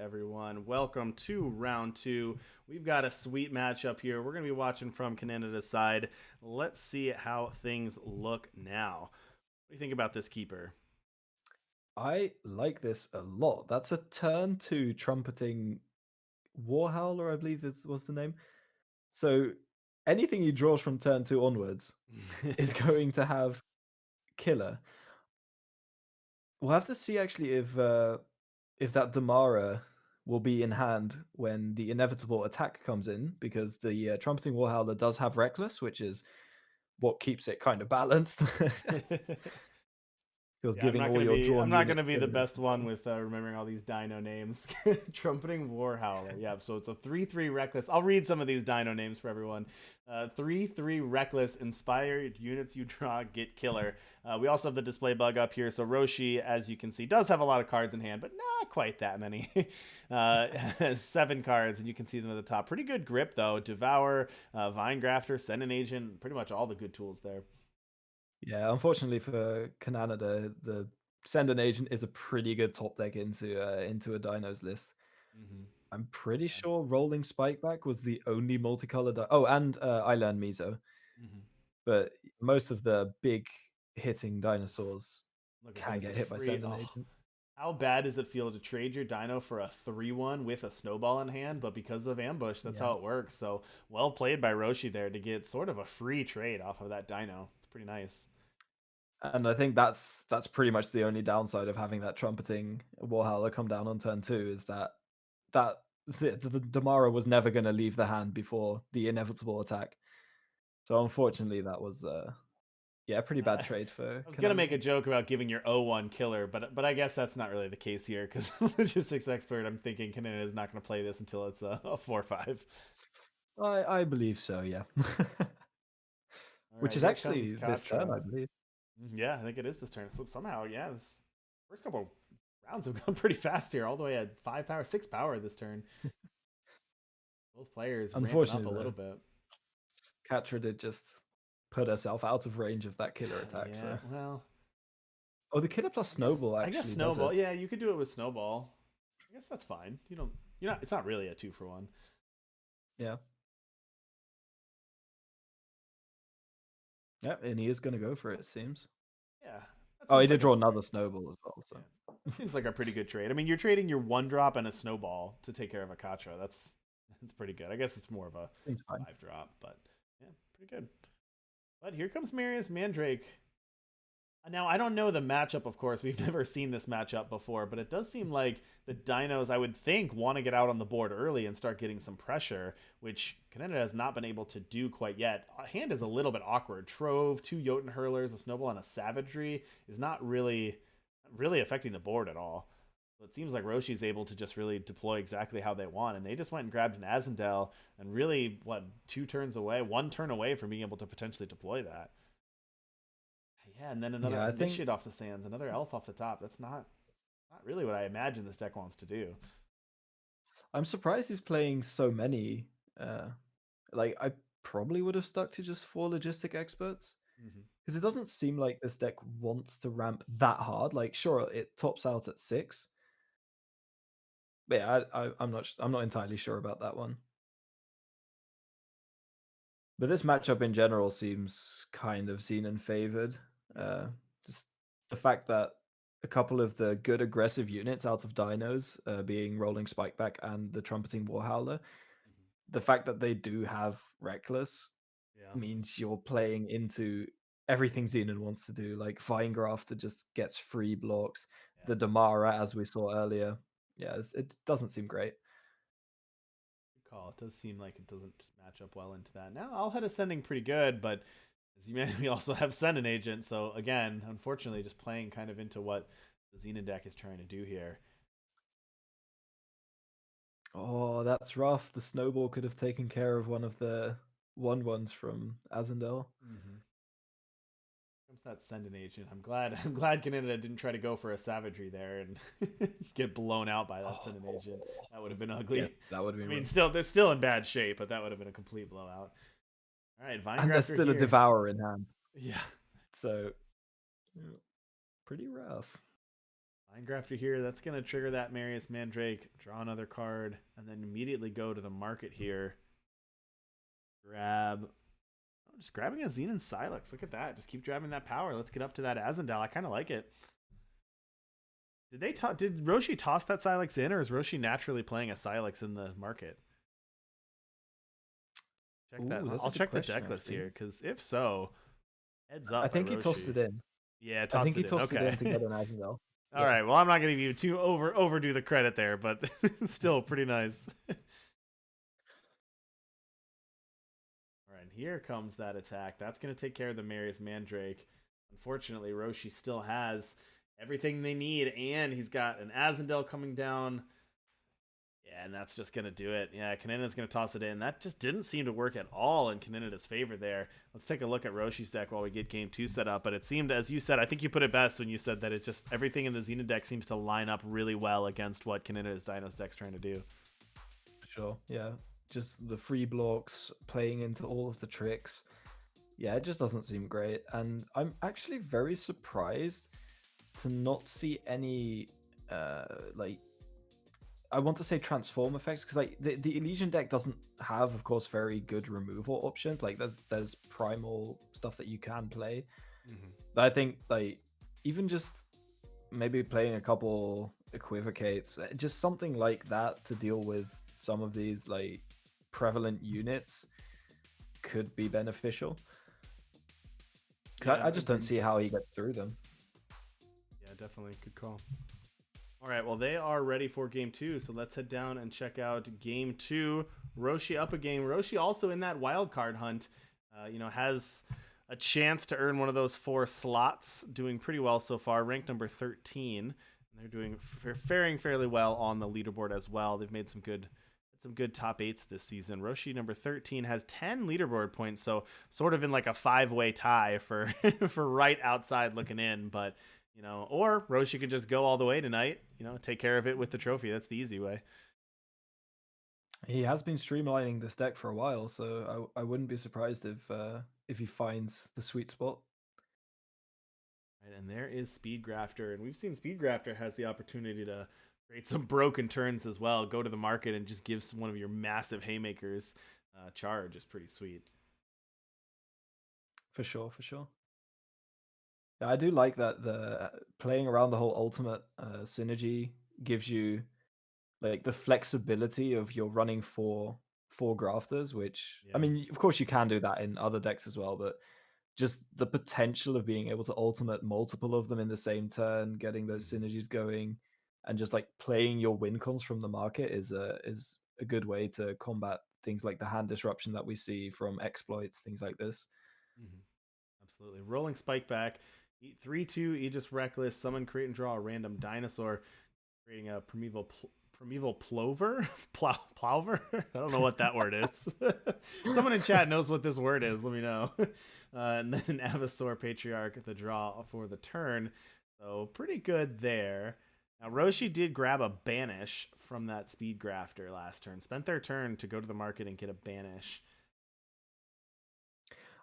everyone. Welcome to round two. We've got a sweet matchup here. We're going to be watching from Cananada's side. Let's see how things look now. What do you think about this keeper? I like this a lot. That's a turn two trumpeting Warhowler, I believe was the name. So anything he draws from turn two onwards is going to have killer. We'll have to see actually if that Damara will be in hand when the inevitable attack comes in, because the trumpeting Warhowler does have reckless, which is what keeps it kind of balanced. Because Yeah, I'm giving not all gonna your be. drawn I'm not units gonna be the killers. best one with remembering all these Dino names. Trumpeting Warhowler. Yeah, so it's a 3/3 reckless. I'll read some of these Dino names for everyone. 3/3 reckless. Inspired units you draw get killer. We also have the display bug up here. So Roshi, as you can see, does have a lot of cards in hand, but not quite that many. Has 7 cards, and you can see them at the top. Pretty good grip though. Devour, Vine Grafter, Send an Agent. Pretty much all the good tools there. Yeah, unfortunately for Canada, the send an agent is a pretty good top deck into a Dinos list. Mm-hmm. I'm pretty sure Rolling Spikeback was the only multicolored. Oh, and I learned Mizo, Mm-hmm. but most of the big hitting dinosaurs Look at can this. A get hit by free. send an Oh, agent. how bad does it feel to trade your dino for a 3/1 with a snowball in hand? But because of ambush, that's Yeah, how it works. So well played by Roshi there to get sort of a free trade off of that dino. It's pretty nice. and I think that's pretty much the only downside of having that trumpeting Warhowler come down on turn two is that the Damara was never going to leave the hand before the inevitable attack. So unfortunately, that was yeah, pretty bad Uh, trade for I was gonna make Canada. a joke about giving your 0/1 killer, but I guess that's not really the case here because logistics expert. I'm thinking Canada is not going to play this until it's a 4/5. I believe so, yeah. All Which right, is here comes actually this turn, Katra. I believe. Yeah, I think it is this turn. So somehow, yeah, this first couple rounds have gone pretty fast here, all the way at 5 power, 6 power this turn. Both players ramping up a Unfortunately, little though, bit. Catra did just put herself out of range of that killer attack, Yeah, so. well, Oh, the killer plus Snowball I guess actually does snowball. it. Yeah, you could do it with snowball. I guess that's fine. You don't. You're not. It's not really a 2-for-1. Yeah. Yeah, and he is going to go for it, it seems. Yeah, that Oh, he seems did like a draw another Snowball as well, so. yeah, that seems like a pretty good trade. I mean, you're trading your 1 drop and a snowball to take care of a Katra. That's pretty good. I guess it's more of a Seems fine. 5 drop, but yeah, pretty good. But here comes Marius Mandrake. Now, I don't know the matchup, of course. We've never seen this matchup before, but it does seem like the Dinos, I would think, want to get out on the board early and start getting some pressure, which Canada has not been able to do quite yet. Hand is a little bit awkward. Trove, 2 Jotun Hurlers, a Snowball, and a Savagery is not really affecting the board at all. So it seems like Roshi's able to just really deploy exactly how they want, and they just went and grabbed an Azendel and really, 2 turns away, 1 turn away from being able to potentially deploy that. Yeah, and then another Yeah, I think initiate off the sands, another elf off the top. That's not really what I imagine this deck wants to do. I'm surprised he's playing so many. Uh, like, I probably would have stuck to just 4 logistic experts. Hmm. Because it doesn't seem like this deck wants to ramp that hard. Like, sure, it tops out at 6. But yeah, I'm not entirely sure about that one. But this matchup in general seems kind of Xenan favored. Yeah. Just the fact that a couple of the good aggressive units out of Dinos, being Rolling Spikeback and the Trumpeting Warhowler, Hmm. the fact that they do have Reckless Yeah. means you're playing into everything Xenan wants to do. Like Vinegrafter just gets free blocks. Yeah. The Damara, as we saw earlier, yeah, it doesn't seem great. Good call. It does seem like it doesn't match up well into that. Now, I'll head ascending pretty good, but as you mentioned, we also have send an agent. So again, unfortunately, just playing kind of into what the Xenon deck is trying to do here. Oh, that's rough. The snowball could have taken care of one of the 1/1s from Azendel. Mm-hmm. Comes that send an agent. I'm glad. I'm glad Canada didn't try to go for a savagery there and get blown out by that send an Oh, agent. That would have been yeah, ugly. that would have I been mean, rough. still they're still in bad shape, but that would have been a complete blowout. All right, Vine And there's Grafter still a here. Devourer in hand. Yeah, So, yeah, pretty rough. Grafter here. That's going to trigger that Marius Mandrake, draw another card, and then immediately go to the market here. Grab. Oh, just grabbing a Xenan Silex. Look at that. Just keep driving that power. Let's get up to that Azendal. I kind of like it. Did Roshi toss that Silex in, or is Roshi naturally playing a Silex in the market? Check Ooh, that. that's a I'll good check the question, deck list actually. here, because if so, heads I up by think he tossed Roshi. it in. Yeah, I tossed think he it in. tossed it Okay. in to get an Azendal. All right. Well, I'm not going to give you too overdo the credit there, but still pretty nice. All right, here comes that attack. That's going to take care of the Marius Mandrake. Unfortunately, Roshi still has everything they need, and he's got an Azendel coming down. Yeah, and that's just going to do it. Yeah, Cananada's going to toss it in. That just didn't seem to work at all in Cananada's favor there. Let's take a look at Roshi's deck while we get game 2 set up. But it seemed, as you said, I think you put it best when you said that it's just everything in the Xenan deck seems to line up really well against what Cananada's Dinos deck's trying to do. Sure, yeah. Just the free blocks, playing into all of the tricks. Yeah, it just doesn't seem great. And I'm actually very surprised to not see any, like, I want to say transform effects, because like the Elysian deck doesn't have, of course, very good removal options. Like there's primal stuff that you can play, but I think like even just maybe playing a couple equivocates, just something like that to deal with some of these like prevalent units could be beneficial. Yeah, I just don't see how he gets through them. Yeah, definitely. Good call. All right, well, they are ready for game 2, so let's head down and check out game 2. Roshi up a game. Roshi also in that wild card hunt, has a chance to earn one of those 4 slots, doing pretty well so far, ranked number 13. And they're faring fairly well on the leaderboard as well. They've made some good top 8s this season. Roshi number 13 has 10 leaderboard points, so sort of in like a 5-way tie for for right outside looking in, but or Roshi could just go all the way tonight, take care of it with the trophy. That's the easy way. He has been streamlining this deck for a while, so I wouldn't be surprised if he finds the sweet spot. Right, and there is Speed Grafter, and we've seen Speed Grafter has the opportunity to create some broken turns as well. Go to the market and just give one of your massive haymakers charge is pretty sweet. For sure, for sure. Yeah, I do like that the playing around the whole ultimate synergy gives you like the flexibility of you're running four grafters, which I mean, of course you can do that in other decks as well, but just the potential of being able to ultimate multiple of them in the same turn, getting those synergies going, and just like playing your win cons from the market is a good way to combat things like the hand disruption that we see from exploits, things like this. Absolutely. Rolling Spike back. 3/2 Aegis Reckless. Summon, create, and draw a random dinosaur. Creating a primeval plover? Plover? I don't know what that word is. Someone in chat knows what this word is. Let me know. And then an Avasaur Patriarch, the draw for the turn. So pretty good there. Now, Roshi did grab a Banish from that Speed Grafter last turn. Spent their turn to go to the market and get a Banish.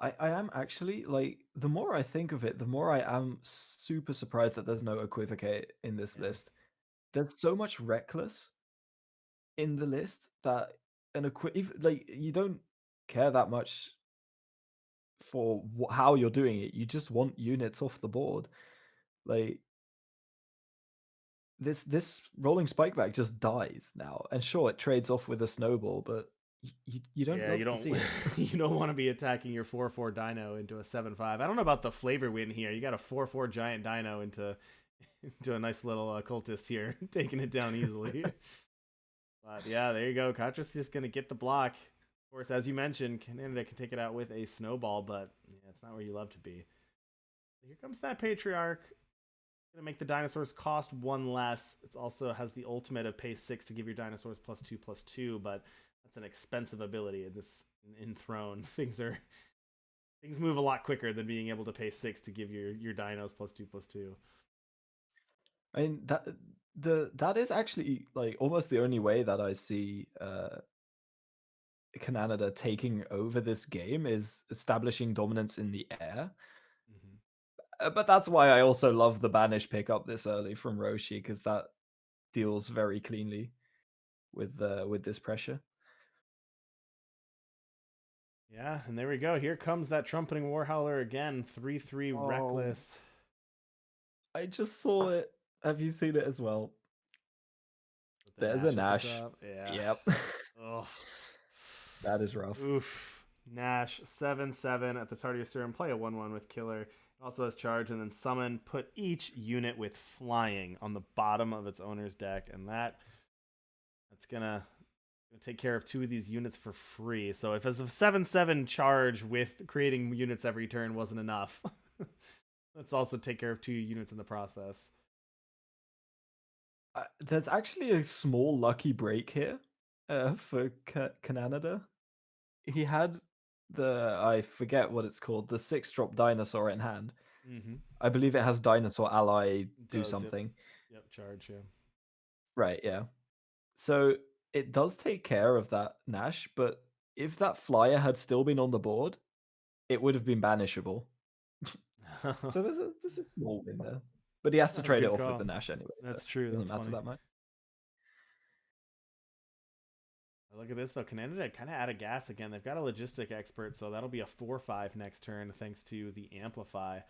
I am actually like the more I think of it, the more I am super surprised that there's no equivocate in this list. There's so much reckless in the list that like you don't care that much for how you're doing it. You just want units off the board. Like this rolling spike back just dies now, and sure it trades off with a snowball, but you don't love to see it. You don't want to be attacking your 4/4 dino into a 7/5. I don't know about the flavor win here. You got a 4/4 giant dino into a nice little cultist here, taking it down easily. But yeah, there you go. Katra's just gonna get the block. Of course, as you mentioned, Canada can take it out with a snowball, but yeah, it's not where you love to be. Here comes that Patriarch. Gonna make the dinosaurs cost 1 less. It also has the ultimate of pay 6 to give your dinosaurs +2/+2, but that's an expensive ability in this in Throne. Things move a lot quicker than being able to pay 6 to give your dinos +2/+2. I mean that is actually like almost the only way that I see Canada taking over this game is establishing dominance in the air. But that's why I also love the banish pickup this early from Roshi, because that deals very cleanly with this pressure. Yeah, and there we go. Here comes that trumpeting Warhowler again. 3/3 Oh, reckless. I just saw it. Have you seen it as well? With the There's a Nash at the Nash. top. Yeah. Yep. Ugh. That is rough. Oof. Nash 7/7 at the start of your turn. Play a 1/1 with killer. It also has charge and then summon. Put each unit with flying on the bottom of its owner's deck, and that's gonna take care of 2 of these units for free. So if it's a 7/7 charge with creating units every turn wasn't enough, let's also take care of 2 units in the process. There's actually a small lucky break here for Cananada. He had I forget what it's called, the 6-drop dinosaur in hand. Mm-hmm. I believe it has dinosaur ally It do does. Yep. something. Yep. Charge. Yeah. Right, yeah. So it does take care of that Nash, but if that flyer had still been on the board, it would have been banishable. So there's a small win there. But he has to trade it Good off with the call. Nash anyway, so That's it true. doesn't That's matter funny. that much. Look at this though. Canada kind of out of gas again. They've got a logistic expert, so that'll be a 4/5 next turn thanks to the amplify.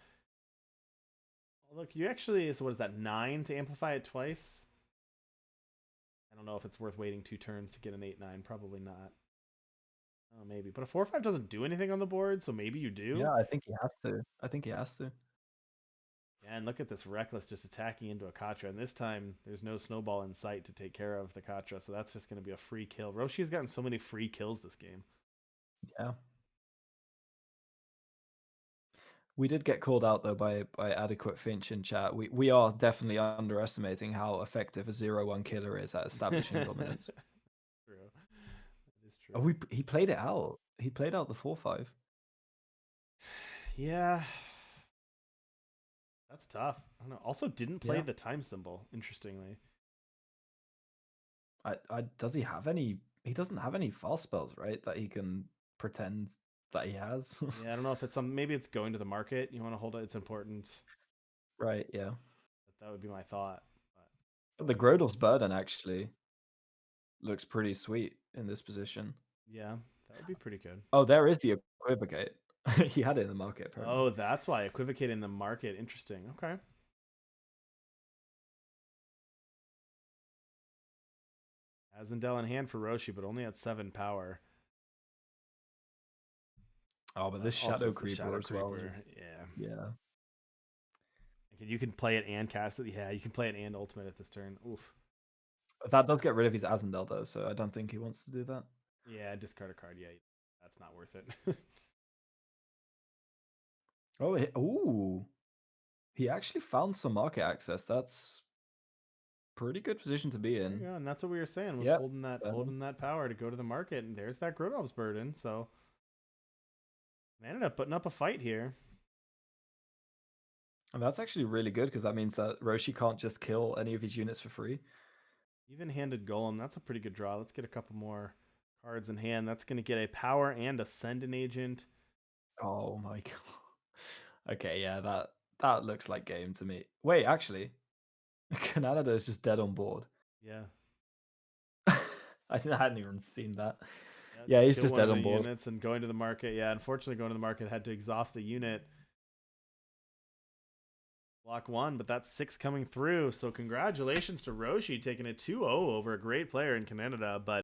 Oh, look, you actually. So what is that? 9 to amplify it twice. I don't know if it's worth waiting 2 turns to get an 8/9. Probably not. Oh, maybe. But a 4/5 doesn't do anything on the board, so maybe you do. Yeah, I think he has to. I think he has to. Yeah, and look at this Reckless just attacking into a Katra. And this time, there's no snowball in sight to take care of the Katra, so that's just going to be a free kill. Roshi's gotten so many free kills this game. Yeah. We did get called out though by Adequate Finch in chat. We are definitely underestimating how effective a 0-1 killer is at establishing dominance. True. That is Oh, true. he played it out. He played out the 4-5. Yeah. That's tough. I don't know. Also didn't play Yeah. the time symbol, interestingly. I does he have any? He doesn't have any fast spells, right? That he can pretend that he has. Yeah, I don't know if it's some maybe it's going to the market. You want to hold it, it's important. Right. Yeah. That would be my thought. But the Grodov's Burden actually looks pretty sweet in this position. Yeah, that would be pretty good. Oh, there is the Equivocate. He had it in the market apparently. Oh, that's why equivocate in the market. Interesting. Okay. Azendel in hand for Roshi, but only at 7 power. Oh, but But this also Shadow it's the Creeper Shadow as well. Creeper. Yeah. Yeah. You can play it and cast it. Yeah, you can play it and ultimate at this turn. Oof. That does get rid of his Azendel though, so I don't think he wants to do that. Yeah, discard a card. Yeah, that's not worth it. Oh, ooh. He actually found some market access. That's pretty good position to be There you in. go, and that's what we were saying was Yep. holding that power to go to the market, and there's that Grodov's burden. So they ended up putting up a fight here. And that's actually really good because that means that Roshi can't just kill any of his units for free. Even-handed Golem, that's a pretty good draw. Let's get a couple more cards in hand. That's going to get a power and Ascendant Agent. Oh my god. Okay, yeah, that looks like game to me. Wait, actually, Canada is just dead on board. Yeah. I hadn't even seen that. Yeah, Yeah, he's kill just one of dead the on board. units and going to the market. Yeah, unfortunately, going to the market had to exhaust a unit. Block 1, but that's 6 coming through. So congratulations to Roshi taking a 2-0 over a great player in Canada. But